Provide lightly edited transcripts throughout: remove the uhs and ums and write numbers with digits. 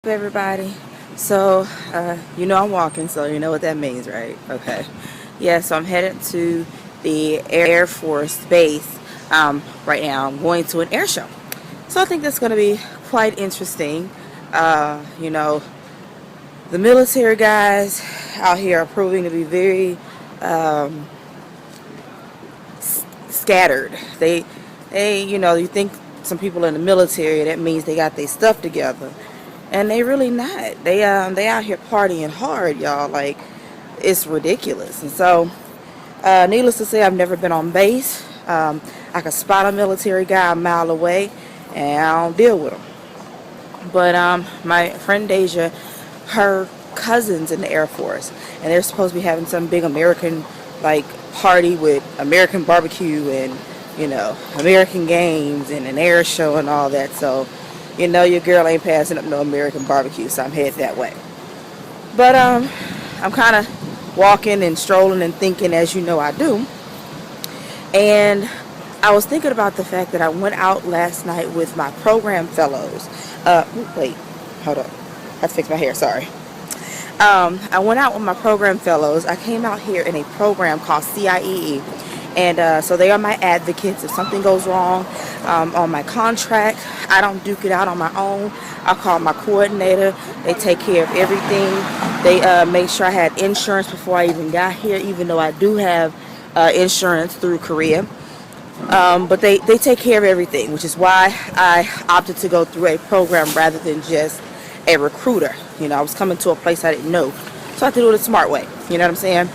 Everybody? So, I'm walking, so you know what that means, right? Okay. Yeah, so I'm headed to the Air Force Base right now. I'm going to an air show. So I think that's going to be quite interesting. Uh, you know, the military guys out here are proving to be very scattered. You think some people in the military, that means they got their stuff together. And they really not. They out here partying hard, y'all. Like, it's ridiculous. And so, needless to say, I've never been on base. I can spot a military guy a mile away, and I don't deal with him. But my friend Deja, her cousin's in the Air Force, and they're supposed to be having some big American like party with American barbecue and American games and an air show and all that. So your girl ain't passing up no American barbecue, so I'm headed that way. But I'm kind of walking and strolling and thinking, as you know I do. And I was thinking about the fact that I went out last night with my program fellows. Wait, hold up. I have to fix my hair, sorry. I went out with my program fellows. I came out here in a program called CIEE. And so they are my advocates. If something goes wrong on my contract, I don't duke it out on my own. I call my coordinator. They take care of everything. They made sure I had insurance before I even got here, even though I do have insurance through Korea. But they take care of everything, which is why I opted to go through a program rather than just a recruiter. I was coming to a place I didn't know. So I had to do it the smart way. You know what I'm saying?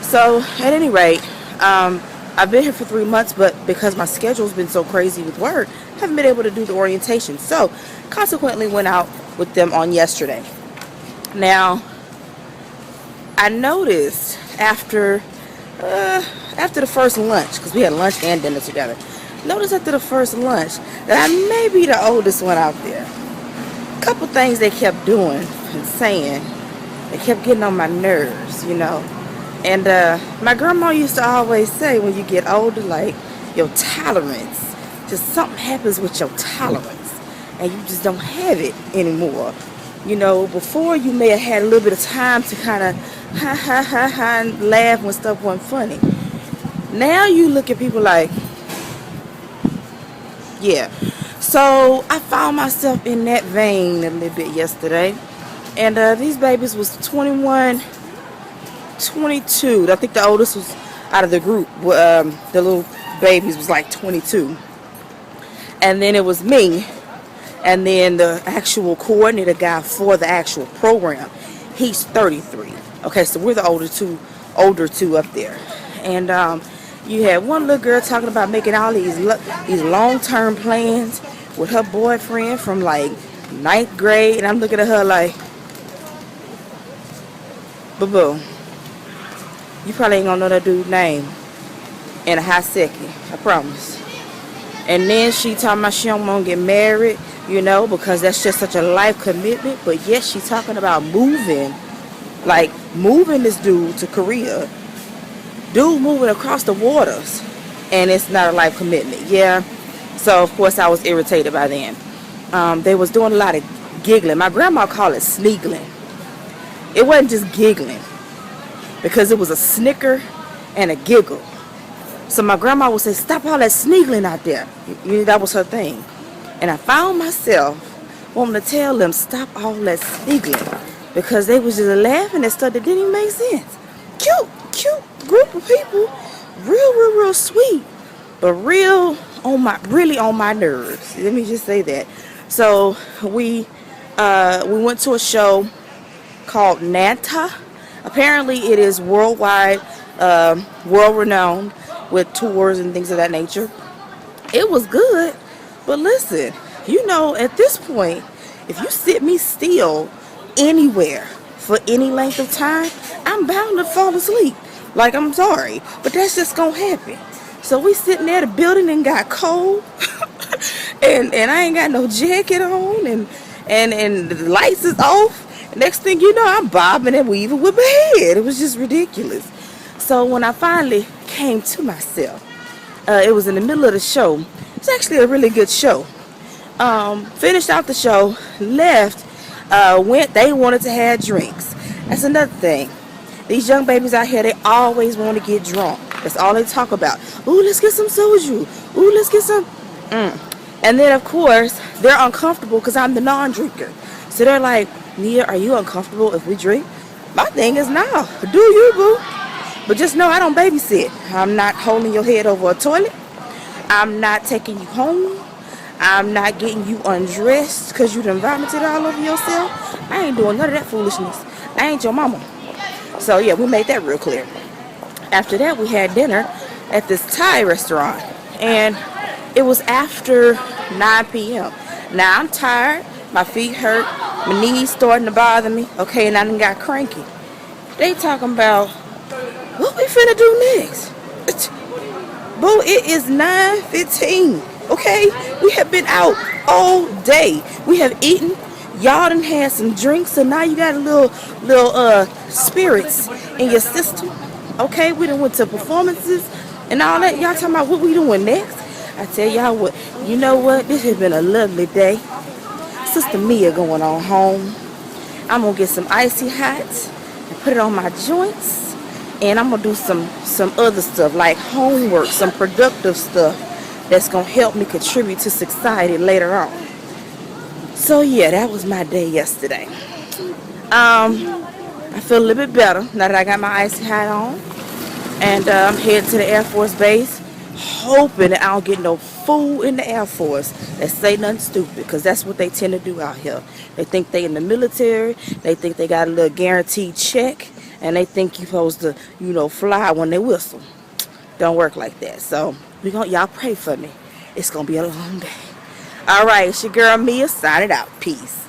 So at any rate, I've been here for 3 months, but because my schedule's been so crazy with work, I haven't been able to do the orientation. So, consequently, went out with them on yesterday. Now, I noticed after the first lunch, because we had lunch and dinner together, noticed after the first lunch that I may be the oldest one out there. A couple things they kept doing and saying, they kept getting on my nerves. And my grandma used to always say, when you get older, like, your tolerance, just something happens with your tolerance, and you just don't have it anymore. Before you may have had a little bit of time to kind of ha and laugh when stuff wasn't funny. Now you look at people like, yeah. So I found myself in that vein a little bit yesterday. And these babies was 21, 22. I think the oldest was out of the group. The little babies was like 22. And then it was me. And then the actual coordinator guy for the actual program, he's 33. Okay, so we're the older two up there. And you had one little girl talking about making all these long-term plans with her boyfriend from like 9th grade. And I'm looking at her like, boo-boo, you probably ain't gonna know that dude's name in a hot second, I promise. And then she talking about she don't want to get married, because that's just such a life commitment. But yet she talking about moving this dude to Korea. Dude moving across the waters, and it's not a life commitment. Yeah. So of course I was irritated by them. They was doing a lot of giggling. My grandma called it Snigglin. It wasn't just giggling, because it was a snicker and a giggle. So my grandma would say, stop all that sniggling out there. That was her thing. And I found myself wanting to tell them, stop all that sniggling, because they was just laughing at stuff that didn't even make sense. Cute group of people. Real sweet. But really on my nerves. Let me just say that. So we went to a show called Nanta. Apparently it is worldwide, world-renowned with tours and things of that nature. It was good, but listen, at this point, if you sit me still anywhere for any length of time, I'm bound to fall asleep. Like, I'm sorry, but that's just gonna happen. So we sitting there, the building and got cold, and I ain't got no jacket on, and the lights is off. Next thing you know, I'm bobbing and weaving with my head. It was just ridiculous. So when I finally came to myself, it was in the middle of the show. It's actually a really good show. Finished out the show, left. they wanted to have drinks. That's another thing. These young babies out here, they always want to get drunk. That's all they talk about. Ooh, let's get some soju. Ooh, let's get some. And then, of course, they're uncomfortable because I'm the non-drinker. So they're like, Nia, are you uncomfortable if we drink? My thing is, no. Do you, boo? But just know I don't babysit. I'm not holding your head over a toilet. I'm not taking you home. I'm not getting you undressed because you done vomited all over yourself. I ain't doing none of that foolishness. I ain't your mama. So, yeah, we made that real clear. After that, we had dinner at this Thai restaurant. And it was after 9 p.m. Now, I'm tired. My feet hurt. My knees starting to bother me. Okay, and I done got cranky. They talking about, what we finna do next? Boo, it is 9:15. Okay? We have been out all day. We have eaten. Y'all done had some drinks, so now you got a little spirits in your system. Okay? We done went to performances and all that. Y'all talking about what we doing next? I tell y'all what, you know what? This has been a lovely day. Sister Mia going on home. I'm gonna get some icy hots and put it on my joints. And I'm gonna do some other stuff like homework, some productive stuff that's gonna help me contribute to society later on. So yeah, that was my day yesterday. I feel a little bit better now that I got my icy hat on. And I'm heading to the Air Force Base, hoping that I don't get no fool in the Air Force that say nothing stupid, because that's what they tend to do out here. They think they in the military, they think they got a little guaranteed check, and they think you're supposed to, fly when they whistle. Don't work like that. So y'all pray for me. It's gonna be a long day. All right, it's your girl Mia, signing out. Peace.